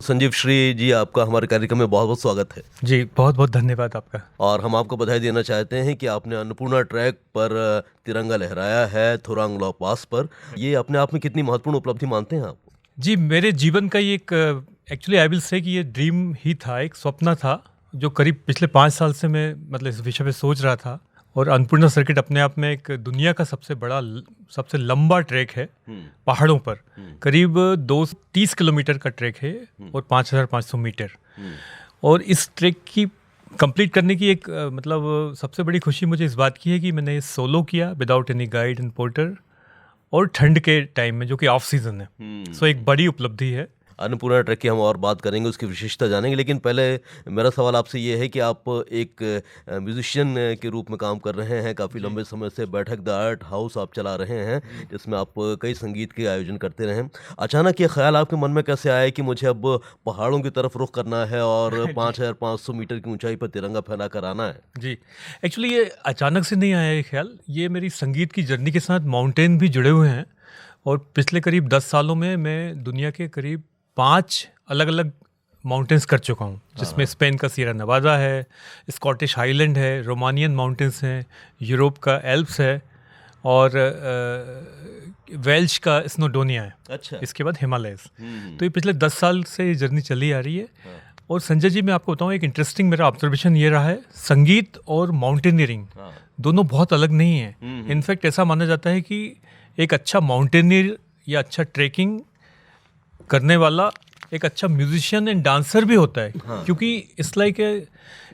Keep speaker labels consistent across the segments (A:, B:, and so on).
A: संजीव श्री जी, आपका हमारे कार्यक्रम में बहुत बहुत स्वागत है।
B: जी, बहुत बहुत धन्यवाद आपका।
A: और हम आपको बधाई देना चाहते हैं कि आपने अन्नपूर्णा ट्रैक पर तिरंगा लहराया है थोरांग पास पर। ये अपने आप में कितनी महत्वपूर्ण उपलब्धि मानते हैं आप?
B: जी, मेरे जीवन का ये एक एक्चुअली आई विल से कि ये ड्रीम ही था, एक सपना था, जो करीब पिछले 5 साल से मैं मतलब इस विषय पे सोच रहा था। और अन्नपूर्णा सर्किट अपने आप में एक दुनिया का सबसे बड़ा सबसे लंबा ट्रैक है पहाड़ों पर। करीब 230 किलोमीटर का ट्रैक है और 5,500 मीटर। और इस ट्रैक की कंप्लीट करने की एक मतलब सबसे बड़ी खुशी मुझे इस बात की है कि मैंने सोलो किया without any guide and porter, और ठंड के टाइम में, जो कि ऑफ सीजन है। सो एक बड़ी उपलब्धि है।
A: अन्नपूर्णा ट्रैक की हम और बात करेंगे, उसकी विशेषता जानेंगे, लेकिन पहले मेरा सवाल आपसे ये है कि आप एक म्यूजिशियन के रूप में काम कर रहे हैं। काफ़ी लंबे समय से बैठक द आर्ट हाउस आप चला रहे हैं, जिसमें आप कई संगीत के आयोजन करते रहे हैं। अचानक ये ख्याल आपके मन में कैसे आया कि मुझे अब पहाड़ों की तरफ रुख करना है और 5,500 मीटर की ऊंचाई पर तिरंगा फहरा कर आना है?
B: जी, एक्चुअली ये अचानक से नहीं आया ये ख्याल। ये मेरी संगीत की जर्नी के साथ माउंटेन भी जुड़े हुए हैं। और पिछले करीब 10 सालों में मैं दुनिया के करीब 5 अलग अलग माउंटेन्स कर चुका हूँ, जिसमें स्पेन का सियरा नेवादा है, स्कॉटिश हाईलैंड है, रोमानियन माउंटेन्स हैं, यूरोप का एल्प्स है, और वेल्श का स्नोडोनिया है।
A: अच्छा।
B: इसके बाद हिमालयस। तो ये पिछले 10 साल से ये जर्नी चली आ रही है। और संजय जी, मैं आपको बताऊँ, एक इंटरेस्टिंग मेरा ऑब्जर्वेशन ये रहा है, संगीत और माउंटेनियरिंग दोनों बहुत अलग नहीं है। इनफैक्ट ऐसा माना जाता है कि एक अच्छा माउंटेनियर या अच्छा ट्रेकिंग करने वाला एक अच्छा म्यूजिशियन एंड डांसर भी होता है। क्योंकि इट्स लाइक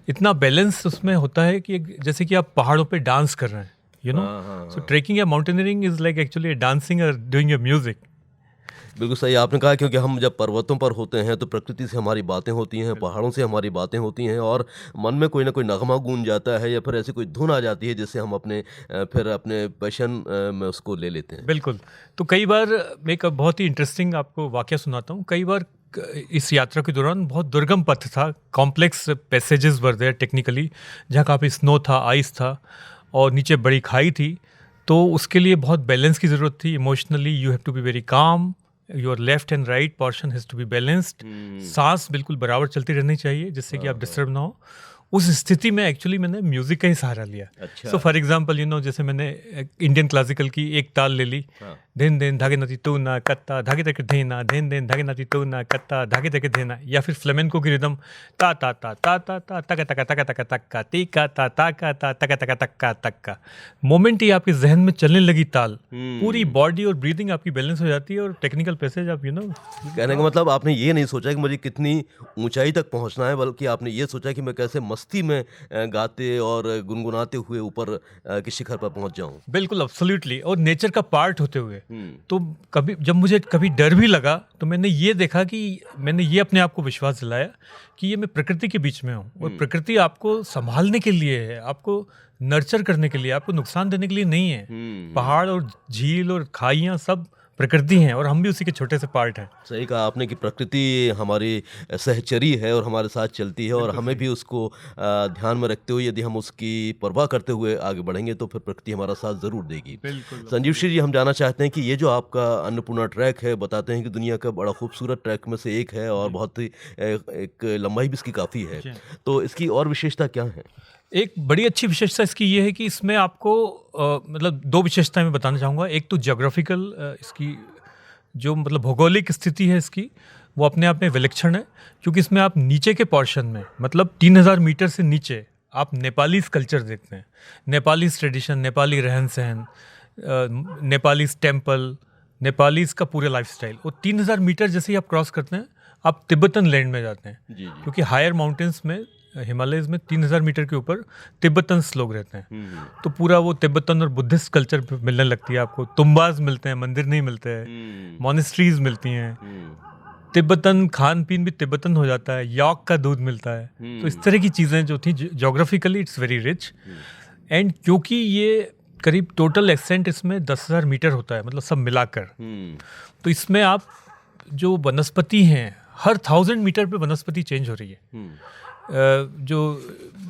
B: इतना बैलेंस उसमें होता है कि जैसे कि आप पहाड़ों पे डांस कर रहे हैं, यू नो। सो ट्रेकिंग या mountaineering is like actually dancing और डूइंग योर म्यूजिक।
A: बिल्कुल सही आपने कहा, क्योंकि हम जब पर्वतों पर होते हैं तो प्रकृति से हमारी बातें होती हैं, पहाड़ों से हमारी बातें होती हैं, और मन में कोई ना कोई नगमा गूंज जाता है या फिर ऐसी कोई धुन आ जाती है जिससे हम फिर अपने पैशन में उसको ले लेते हैं।
B: बिल्कुल। तो कई बार मैं एक बहुत ही इंटरेस्टिंग आपको वाकया सुनाता हूँ। कई बार इस यात्रा के दौरान बहुत दुर्गम पथ था, complex passages were there technically, जहाँ काफ़ी स्नो था, आइस था, और नीचे बड़ी खाई थी। तो उसके लिए बहुत बैलेंस की ज़रूरत थी। Emotionally you have to be very calm, your left and right portion has to be balanced. सांस बिल्कुल बराबर चलती रहनी चाहिए, जिससे कि आप डिस्टर्ब ना हो। उस स्थिति में एक्चुअली मैंने म्यूजिक का ही सहारा लिया।
A: अच्छा।
B: So for example, you know, जैसे मैंने इंडियन क्लासिकल की एक ताल ले ली, धेन धेन धागे नती तू ना कत्ता धागे तक धेना, धेन धेन धागे नती तू ना कत्ता धागे तक धेना। या फिर फ्लेमेंको की रिदम ता ता ता ता ता ता तका तका तका तका तक्का टीका ता ता का ता तका तका तक्का तक्का। मोमेंट ही आपके जहन में चलने लगी ताल, पूरी बॉडी और ब्रीदिंग आपकी बैलेंस हो जाती है। और टेक्निकल पैसेज आप, यू नो,
A: कहने का मतलब आपने ये नहीं सोचा कि मुझे कितनी ऊंचाई तक पहुंचना है, बल्कि आपने ये सोचा कि मैं कैसे मस्ती में गाते और गुनगुनाते हुए ऊपर के शिखर पर पहुंच जाऊं।
B: बिल्कुल, एब्सोल्युटली। और नेचर का पार्ट होते हुए। तो कभी जब मुझे कभी डर भी लगा, तो मैंने ये देखा कि मैंने ये अपने आप को विश्वास दिलाया कि ये मैं प्रकृति के बीच में हूँ, और प्रकृति आपको संभालने के लिए है, आपको नर्चर करने के लिए, आपको नुकसान देने के लिए नहीं है। पहाड़ और झील और खाइयाँ सब प्रकृति हैं, और हम भी उसी के छोटे से पार्ट हैं।
A: सही कहा आपने कि प्रकृति हमारी सहचरी है और हमारे साथ चलती है, और हमें भी उसको ध्यान में रखते हुए, यदि हम उसकी परवाह करते हुए आगे बढ़ेंगे तो फिर प्रकृति हमारा साथ ज़रूर देगी। संजीव श्री जी, हम जानना चाहते हैं कि ये जो आपका अन्नपूर्णा ट्रैक है, बताते हैं कि दुनिया का बड़ा खूबसूरत ट्रैक में से एक है, और बहुत ही एक लंबाई भी इसकी काफ़ी है। तो इसकी और विशेषता क्या है?
B: एक बड़ी अच्छी विशेषता इसकी ये है कि इसमें आपको मतलब 2 विशेषताएं मैं बताना चाहूँगा। एक तो ज्योग्राफिकल, इसकी जो मतलब भौगोलिक स्थिति है इसकी, वो अपने आप में विलक्षण है। क्योंकि इसमें आप नीचे के पोर्शन में, मतलब 3000 मीटर से नीचे, आप नेपाली कल्चर देखते हैं, नेपाली ट्रेडिशन, नेपाली रहन सहन, नेपाली टेम्पल, नेपालीज का पूरे लाइफस्टाइल। वो 3000 मीटर जैसे ही आप क्रॉस करते हैं, आप तिब्बतन लैंड में जाते हैं।
A: जी।
B: क्योंकि हायर माउंटेन्स में, हिमालयज में 3000 मीटर के ऊपर तिब्बतन्स लोग रहते हैं। तो पूरा वो तिब्बतन और बुद्धिस्ट कल्चर मिलने लगती है आपको। तुम्बाज मिलते हैं, मंदिर नहीं मिलते हैं, मॉनेस्ट्रीज मिलती हैं, तिब्बतन खान पीन भी तिब्बतन हो जाता है, यॉक का दूध मिलता है। तो इस तरह की चीज़ें जो थी, geographically it's very rich. And क्योंकि ये करीब टोटल एक्सटेंट इसमें 10,000 मीटर होता है, मतलब सब मिलाकर, तो इसमें आप जो वनस्पति हैं, हर 1000 मीटर पे वनस्पति चेंज हो रही है। जो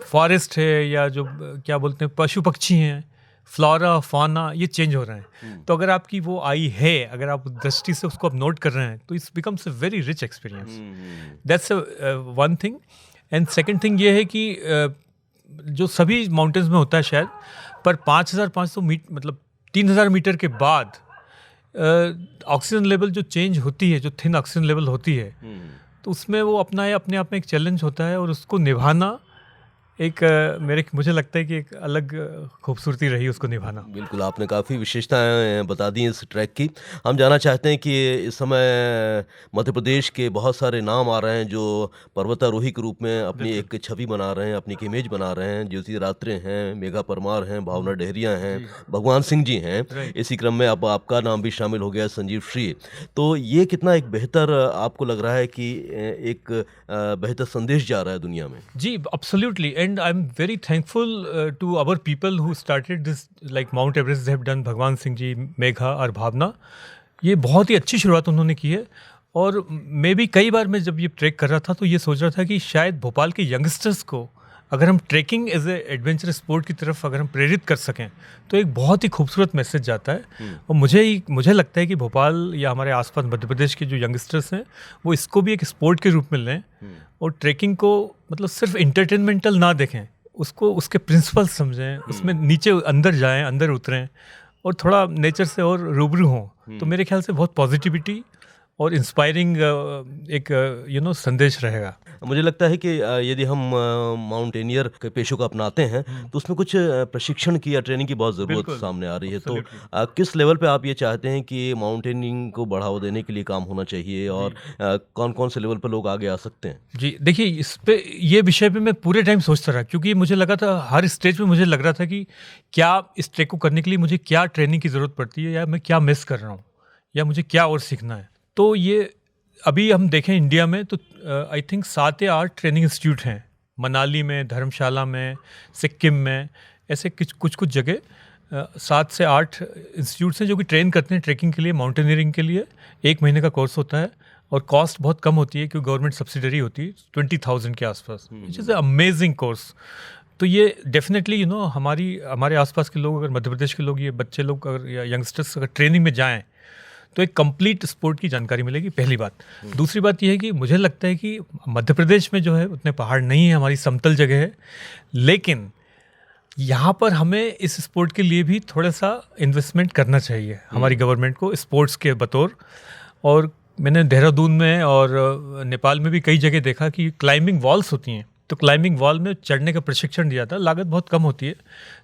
B: फॉरेस्ट है, या जो क्या बोलते हैं, पशु पक्षी हैं, फ्लोरा फाना ये चेंज हो रहे हैं। तो अगर आपकी वो आई है, अगर आप दृष्टि से उसको आप नोट कर रहे हैं, तो it's becomes a very rich experience. That's one thing. And second thing ये है कि जो सभी माउंटेन्स में होता है शायद, पर 5,500 मीटर मतलब 3,000 मीटर के बाद ऑक्सीजन लेवल जो चेंज होती है, जो थिन ऑक्सीजन लेवल होती है, तो उसमें वो अपने आप में एक चैलेंज होता है, और उसको निभाना एक मुझे लगता है कि एक अलग खूबसूरती रही उसको निभाना।
A: बिल्कुल, आपने काफ़ी विशेषताएं बता दी इस ट्रैक की। हम जानना चाहते हैं कि इस समय मध्य प्रदेश के बहुत सारे नाम आ रहे हैं जो पर्वतारोही के रूप में अपनी एक छवि बना रहे हैं, अपनी एक इमेज बना रहे हैं। ज्योति रात्रे हैं, मेघा परमार हैं, भावना डेहरिया हैं, भगवान सिंह जी हैं। इसी क्रम में अब आपका नाम भी शामिल हो गया, संजीव श्री। तो ये कितना एक बेहतर आपको लग रहा है कि एक बेहतर संदेश जा रहा है दुनिया में?
B: जी, absolutely. And I'm very thankful to our people who started this, like Mount Everest they have done, भगवान सिंह जी, मेघा और भावना। ये बहुत ही अच्छी शुरुआत उन्होंने की है। और मैं भी कई बार मैं जब ये ट्रैक कर रहा था तो ये सोच रहा था कि शायद भोपाल के यंगस्टर्स को अगर हम trekking as a adventure sport की तरफ अगर हम प्रेरित कर सकें तो एक बहुत ही खूबसूरत मैसेज जाता है। और मुझे लगता है कि भोपाल या हमारे आसपास मध्य प्रदेश के जो यंगस्टर्स हैं वो इसको भी एक स्पोर्ट के रूप में लें, और ट्रैकिंग को मतलब सिर्फ इंटरटेनमेंटल ना देखें, उसको उसके प्रिंसिपल समझें, उसमें नीचे अंदर जाएं, अंदर उतरें, और थोड़ा नेचर से और रूबरू हों। तो मेरे ख्याल से बहुत पॉजिटिविटी और इंस्पायरिंग एक संदेश रहेगा।
A: मुझे लगता है कि यदि हम माउंटेनियर के पेशों को अपनाते हैं तो उसमें कुछ प्रशिक्षण की या ट्रेनिंग की बहुत ज़रूरत सामने आ रही है। तो किस लेवल पे आप ये चाहते हैं कि माउंटेनिंग को बढ़ावा देने के लिए काम होना चाहिए, और कौन कौन से लेवल पर लोग आगे आ सकते हैं?
B: जी देखिए, इस पे ये विषय पे मैं पूरे टाइम सोचता रहा, क्योंकि मुझे लगा था हर स्टेज पे मुझे लग रहा था कि क्या इस ट्रैक को करने के लिए मुझे क्या ट्रेनिंग की ज़रूरत पड़ती है, या मैं क्या मिस कर रहा हूँ, या मुझे क्या और सीखना है। तो ये अभी हम देखें इंडिया में तो आई थिंक 7 या 8 ट्रेनिंग इंस्टीट्यूट हैं, मनाली में, धर्मशाला में, सिक्किम में, ऐसे कुछ जगह 7 से 8 इंस्टीट्यूट्स हैं जो कि ट्रेन करते हैं ट्रैकिंग के लिए, माउंटेनियरिंग के लिए। 1 महीने का कोर्स होता है और कॉस्ट बहुत कम होती है क्योंकि गवर्नमेंट सब्सिडरी होती है, 20,000 के आसपास, विच इज़ अमेजिंग कोर्स। तो ये डेफिनेटली हमारे आसपास के लोग, अगर मध्य प्रदेश के लोग, ये बच्चे लोग अगर या यंगस्टर्स अगर ट्रेनिंग में जाएँ तो एक कंप्लीट स्पोर्ट की जानकारी मिलेगी, पहली बात। दूसरी बात यह है कि मुझे लगता है कि मध्य प्रदेश में जो है उतने पहाड़ नहीं है, हमारी समतल जगह है, लेकिन यहाँ पर हमें इस स्पोर्ट के लिए भी थोड़ा सा इन्वेस्टमेंट करना चाहिए हमारी गवर्नमेंट को स्पोर्ट्स के बतौर। और मैंने देहरादून में और नेपाल में भी कई जगह देखा कि क्लाइंबिंग वॉल्स होती हैं, तो क्लाइंबिंग वॉल में चढ़ने का प्रशिक्षण दिया था, लागत बहुत कम होती है।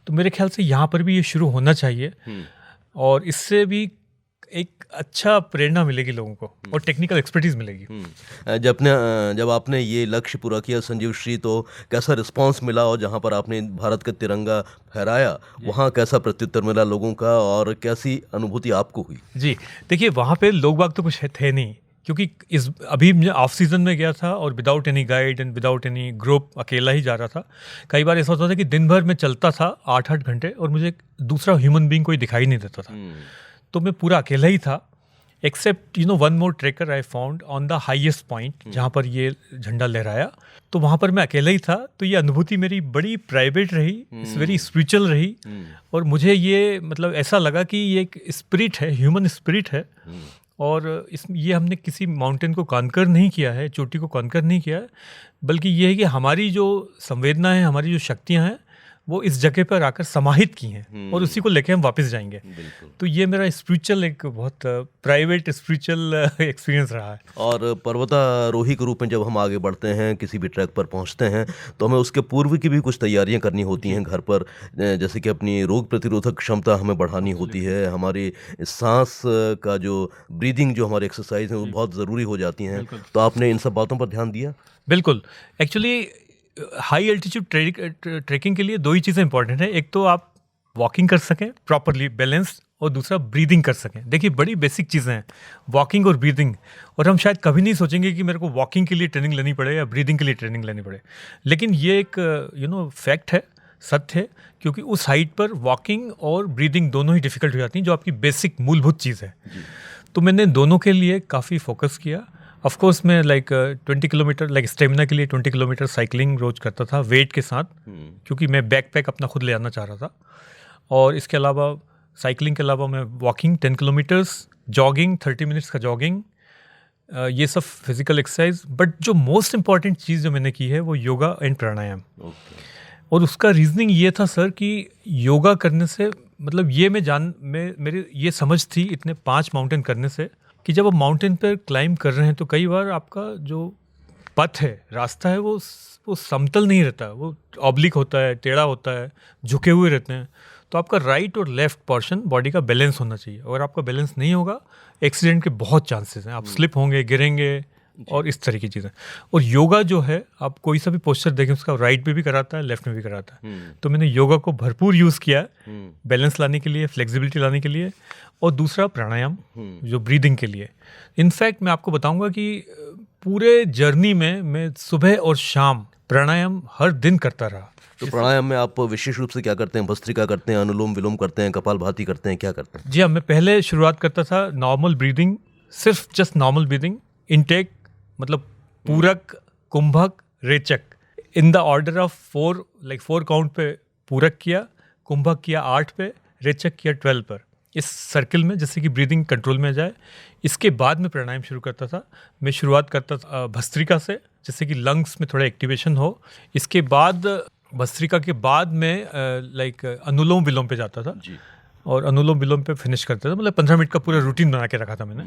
B: तो मेरे ख्याल से यहाँ पर भी ये शुरू होना चाहिए, और इससे भी एक अच्छा प्रेरणा मिलेगी लोगों को और टेक्निकल एक्सपर्टीज मिलेगी।
A: जब आपने ये लक्ष्य पूरा किया संजीव श्री, तो कैसा रिस्पांस मिला, और जहाँ पर आपने भारत का तिरंगा फहराया वहाँ कैसा प्रत्युत्तर मिला लोगों का, और कैसी अनुभूति आपको हुई?
B: जी देखिए, वहाँ पे लोग बाग तो कुछ थे नहीं, क्योंकि अभी मैं ऑफ सीजन में गया था और without any guide and without any group अकेला ही जा रहा था। कई बार ऐसा होता था कि दिन भर मैं चलता था 8-8 घंटे और मुझे दूसरा ह्यूमन बीइंग कोई दिखाई नहीं देता था। तो मैं पूरा अकेला ही था, except one more trekker I found on the highest point जहाँ पर ये झंडा लहराया, तो वहाँ पर मैं अकेला ही था। तो ये अनुभूति मेरी बड़ी प्राइवेट रही, इट्स वेरी स्पिरिचुअल रही, और मुझे ये मतलब ऐसा लगा कि ये एक स्पिरिट है, ह्यूमन स्पिरिट है, और ये हमने किसी माउंटेन को कॉन्कर नहीं किया है, चोटी को कॉन्कर नहीं किया है, बल्कि ये है कि हमारी जो संवेदना है, हमारी जो शक्तियाँ हैं, वो इस जगह पर आकर समाहित की हैं, और उसी को लेके हम वापस जाएंगे। तो ये मेरा स्पिरिचुअल, एक बहुत प्राइवेट स्पिरिचुअल एक्सपीरियंस रहा है।
A: और पर्वतारोही के रूप में जब हम आगे बढ़ते हैं, किसी भी ट्रैक पर पहुंचते हैं, तो हमें उसके पूर्व की भी कुछ तैयारियां करनी होती हैं घर पर, जैसे कि अपनी रोग प्रतिरोधक क्षमता हमें बढ़ानी होती है, हमारी सांस का जो ब्रीदिंग, जो हमारी एक्सरसाइज है वो बहुत ज़रूरी हो जाती हैं। तो आपने इन सब बातों पर ध्यान दिया?
B: बिल्कुल। एक्चुअली हाई एल्टीट्यूड ट्रैकिंग के लिए 2 ही चीज़ें इंपॉर्टेंट हैं, एक तो आप वॉकिंग कर सकें प्रॉपरली बैलेंस, और दूसरा ब्रीदिंग कर सकें। देखिए, बड़ी बेसिक चीज़ें हैं वॉकिंग और ब्रीदिंग, और हम शायद कभी नहीं सोचेंगे कि मेरे को वॉकिंग के लिए ट्रेनिंग लेनी पड़े या ब्रीदिंग के लिए ट्रेनिंग लेनी पड़े, लेकिन ये एक फैक्ट है, सत्य है, क्योंकि उस हाइट पर वॉकिंग और ब्रीदिंग दोनों ही डिफ़िकल्ट हो जाती हैं, जो आपकी बेसिक मूलभूत चीज़ है। तो मैंने दोनों के लिए काफ़ी फोकस किया। ऑफ कोर्स मैं 20 किलोमीटर स्टेमिना के लिए 20 किलोमीटर साइकिलिंग रोज करता था वेट के साथ, क्योंकि मैं बैकपैक अपना खुद ले आना चाह रहा था। और इसके अलावा साइकिलिंग के अलावा मैं वॉकिंग 10 किलोमीटर्स, जॉगिंग 30 मिनट्स का जॉगिंग, ये सब फिजिकल एक्सरसाइज। बट जो मोस्ट इम्पॉर्टेंट चीज़ जो मैंने की है वो योगा एंड प्राणायाम। और उसका रीजनिंग ये था सर कि योगा करने से मतलब ये मेरे ये समझ थी इतने 5 माउंटेन करने से कि जब आप माउंटेन पर क्लाइंब कर रहे हैं तो कई बार आपका जो पथ है, रास्ता है, वो समतल नहीं रहता, वो ऑब्लिक होता है, टेढ़ा होता है, झुके हुए रहते हैं। तो आपका राइट और लेफ्ट पोर्शन बॉडी का बैलेंस होना चाहिए। अगर आपका बैलेंस नहीं होगा, एक्सीडेंट के बहुत चांसेस हैं, आप स्लिप होंगे, गिरेंगे और इस तरह की चीज़ें। और योगा जो है, आप कोई सा भी पोस्चर देखें उसका राइट में भी कराता है, लेफ्ट में भी कराता है। तो मैंने योगा को भरपूर यूज़ किया बैलेंस लाने के लिए, फ्लेक्सिबिलिटी लाने के लिए। और दूसरा प्राणायाम जो ब्रीदिंग के लिए। इनफैक्ट मैं आपको बताऊंगा कि पूरे जर्नी में मैं सुबह और शाम प्राणायाम हर दिन करता रहा।
A: तो प्राणायाम में आप विशेष रूप से क्या करते हैं? भस्त्रिका करते हैं, अनुलोम विलोम करते हैं, कपालभाति करते हैं, क्या करते हैं?
B: जी हाँ, मैं पहले शुरुआत करता था नॉर्मल ब्रीदिंग, सिर्फ जस्ट नॉर्मल ब्रीदिंग, इनटेक मतलब पूरक, कुंभक, रेचक, in the order of 4 count पे पूरक किया, कुंभक किया 8 पे, रेचक किया 12 पर, इस सर्किल में, जैसे कि ब्रीदिंग कंट्रोल में आ जाए। इसके बाद में प्राणायाम शुरू करता था। मैं शुरुआत करता था भस्त्रिका से, जैसे कि लंग्स में थोड़ा एक्टिवेशन हो। इसके बाद भस्त्रिका के बाद में अनुलोम विलोम पे जाता था
A: जी।
B: और अनुलोम विलोम पे फिनिश करता था। मतलब 15 मिनट का पूरा रूटीन बना के रखा था मैंने।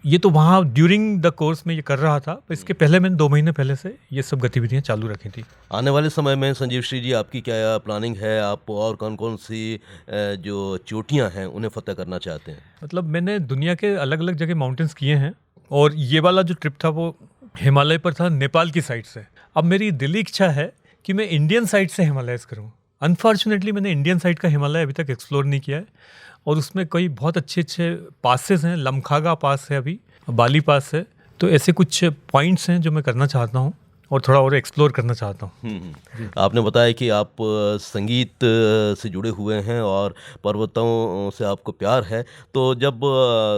B: ये तो वहाँ ड्यूरिंग द कोर्स में ये कर रहा था। इसके पहले मैंने 2 महीने पहले से ये सब गतिविधियाँ चालू रखी थी।
A: आने वाले समय में संजीव श्री जी आपकी क्या प्लानिंग है? आप और कौन कौन सी जो चोटियाँ हैं उन्हें फतेह करना चाहते हैं?
B: मतलब मैंने दुनिया के अलग अलग जगह माउंटेन्स किए हैं और ये वाला जो ट्रिप था वो हिमालय पर था, नेपाल की साइड से। अब मेरी दिली इच्छा है कि मैं इंडियन साइड से हिमालयस करूँ। अनफॉर्चुनेटली मैंने इंडियन साइड का हिमालय अभी तक एक्सप्लोर नहीं किया है और उसमें कई बहुत अच्छे पासेस हैं। लमखागा पास है, अभी बाली पास है। तो ऐसे कुछ पॉइंट्स हैं जो मैं करना चाहता हूँ और थोड़ा और एक्सप्लोर करना चाहता हूँ।
A: आपने बताया कि आप संगीत से जुड़े हुए हैं और पर्वतों से आपको प्यार है। तो जब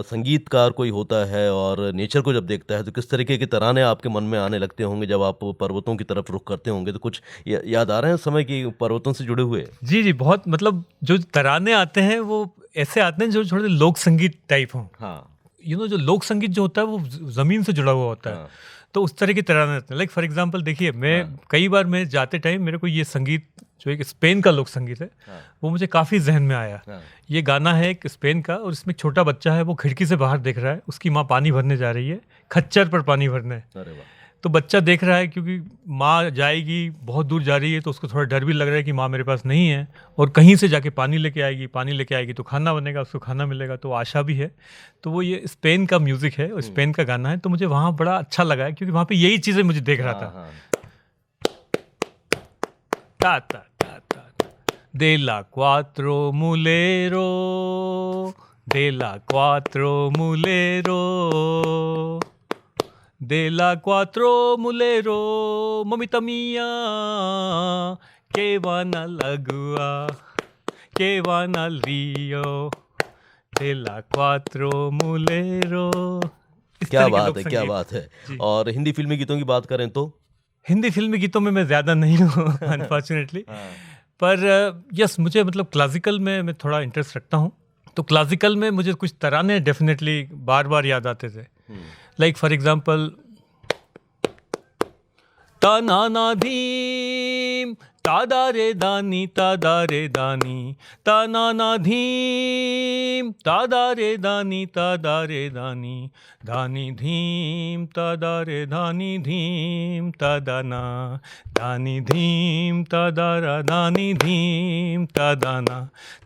A: संगीतकार कोई होता है और नेचर को जब देखता है तो किस तरीके के तराने आपके मन में आने लगते होंगे? जब आप पर्वतों की तरफ रुख करते होंगे तो कुछ याद आ रहे हैं समय कि पर्वतों से जुड़े हुए?
B: जी, बहुत मतलब जो तराने आते हैं वो ऐसे आते हैं जो थोड़े लोक संगीत टाइप हों।
A: हाँ,
B: जो लोक संगीत जो होता है वो ज़मीन से जुड़ा हुआ होता है।
A: हाँ।
B: तो उस तरह की तरह रहते हैं। लाइक फॉर एग्जांपल देखिए, मैं कई बार मैं जाते टाइम मेरे को ये संगीत जो एक स्पेन का लोक संगीत है वो मुझे काफ़ी जहन में आया। ये गाना है एक स्पेन का और इसमें एक छोटा बच्चा है, वो खिड़की से बाहर देख रहा है, उसकी माँ पानी भरने जा रही है, खच्चर पर पानी भरने।
A: अरे वाह।
B: तो बच्चा देख रहा है क्योंकि माँ जाएगी, बहुत दूर जा रही है, तो उसको थोड़ा डर भी लग रहा है कि माँ मेरे पास नहीं है और कहीं से जाके पानी लेके आएगी तो खाना बनेगा, उसको खाना मिलेगा, तो आशा भी है। तो वो ये स्पेन का म्यूज़िक है और स्पेन का गाना है। तो मुझे वहाँ बड़ा अच्छा लगा है क्योंकि वहाँ पे यही चीज़ें मुझे देख रहा था। ता ता ता ता देला क्वात्रो मुलेरो, देला क्वात्रो मुलेरो, देला क्वात्रो मुलेरो, ममिता मिया के वाना लगुआ, के वाना लियो, देला क्वात्रो मुलेरो।
A: क्या बात है। और हिंदी फिल्मी गीतों की बात करें तो?
B: हिंदी फिल्मी गीतों में मैं ज़्यादा नहीं हूँ अनफॉर्चुनेटली। पर यस, मुझे मतलब क्लासिकल में मैं थोड़ा इंटरेस्ट रखता हूँ। तो क्लासिकल में मुझे कुछ तराने डेफिनेटली बार बार याद आते थे। लाइक फॉर एग्जाम्पल, ताना धीम तादारे दानी, तादारे दानी, ताना धीम तादारे दानी, तादारे दानी, दानी धीम तादारे दानी, धीम तादाना, दानी धीम तादारा दानी, धीम तादाना,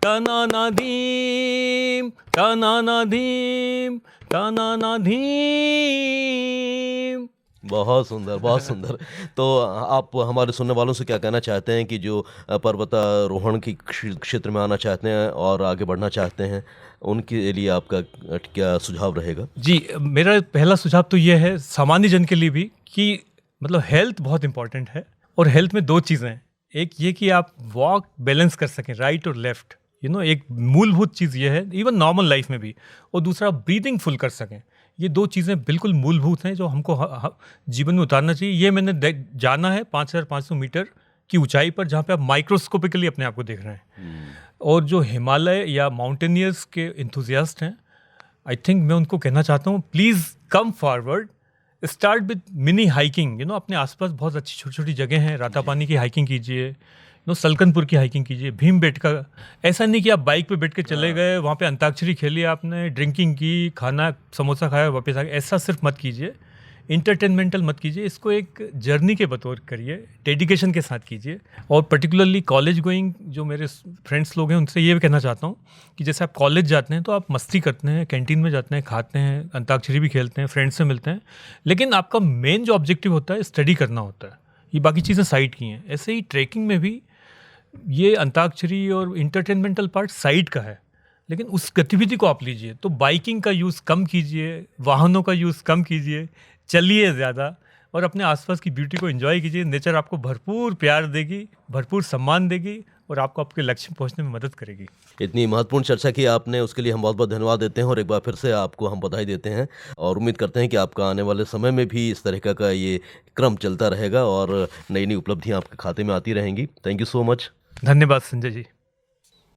B: ताना धीम, ताना धीम, ताना धीम।
A: बहुत सुंदर, बहुत सुंदर। तो आप हमारे सुनने वालों से क्या कहना चाहते हैं कि जो पर्वतारोहण की क्षेत्र में आना चाहते हैं और आगे बढ़ना चाहते हैं, उनके लिए आपका क्या सुझाव रहेगा?
B: जी, मेरा पहला सुझाव तो ये है सामान्य जन के लिए भी कि मतलब हेल्थ बहुत इंपॉर्टेंट है और हेल्थ में 2 चीज़ें हैं। एक ये कि आप वॉक बैलेंस कर सकें, राइट और लेफ्ट, एक मूलभूत चीज़ ये है इवन नॉर्मल लाइफ में भी। और दूसरा ब्रीदिंग फुल कर सकें। ये 2 चीज़ें बिल्कुल मूलभूत हैं जो हमको जीवन में उतारना चाहिए। ये मैंने जाना है 5500 मीटर की ऊंचाई पर, जहाँ पे आप माइक्रोस्कोपिकली अपने आप को देख रहे हैं। और जो हिमालय या माउंटेनियर्स के इंथुजियास्ट हैं, आई थिंक मैं उनको कहना चाहता हूँ, please come forward, start with mini hiking. अपने आसपास बहुत अच्छी छोटी छोटी जगह हैं, रातापानी की हाइकिंग कीजिए, सलकनपुर की हाइकिंग कीजिए, भीमबेटका। ऐसा नहीं कि आप बाइक पे बैठ के चले गए, वहाँ पे अंताक्षरी खेली आपने, ड्रिंकिंग की, खाना समोसा खाया, वापस आ गए, ऐसा सिर्फ मत कीजिए, इंटरटेनमेंटल मत कीजिए। इसको एक जर्नी के बतौर करिए, डेडिकेशन के साथ कीजिए। और पर्टिकुलरली कॉलेज गोइंग जो मेरे फ्रेंड्स लोग हैं, उनसे ये भी कहना चाहता हूँ कि जैसे आप कॉलेज जाते हैं तो आप मस्ती करते हैं, कैंटीन में जाते हैं, खाते हैं, अंताक्षरी भी खेलते हैं, फ्रेंड्स से मिलते हैं, लेकिन आपका मेन जो ऑब्जेक्टिव होता है स्टडी करना होता है। ये बाकी चीज़ें साइड की हैं। ऐसे ही ट्रैकिंग में भी ये अंताक्षरी और इंटरटेनमेंटल पार्ट साइड का है, लेकिन उस गतिविधि को आप लीजिए। तो बाइकिंग का यूज़ कम कीजिए, वाहनों का यूज़ कम कीजिए, चलिए ज़्यादा, और अपने आसपास की ब्यूटी को एंजॉय कीजिए। नेचर आपको भरपूर प्यार देगी, भरपूर सम्मान देगी, और आपको आपके लक्ष्य में पहुंचने में मदद करेगी।
A: इतनी महत्वपूर्ण चर्चा की आपने, उसके लिए हम बहुत बहुत धन्यवाद देते हैं, और एक बार फिर से आपको हम बधाई देते हैं, और उम्मीद करते हैं कि आपका आने वाले समय में भी इस तरह का ये क्रम चलता रहेगा और नई नई उपलब्धियाँ आपके खाते में आती रहेंगी। Thank you so much.
B: धन्यवाद संजय जी।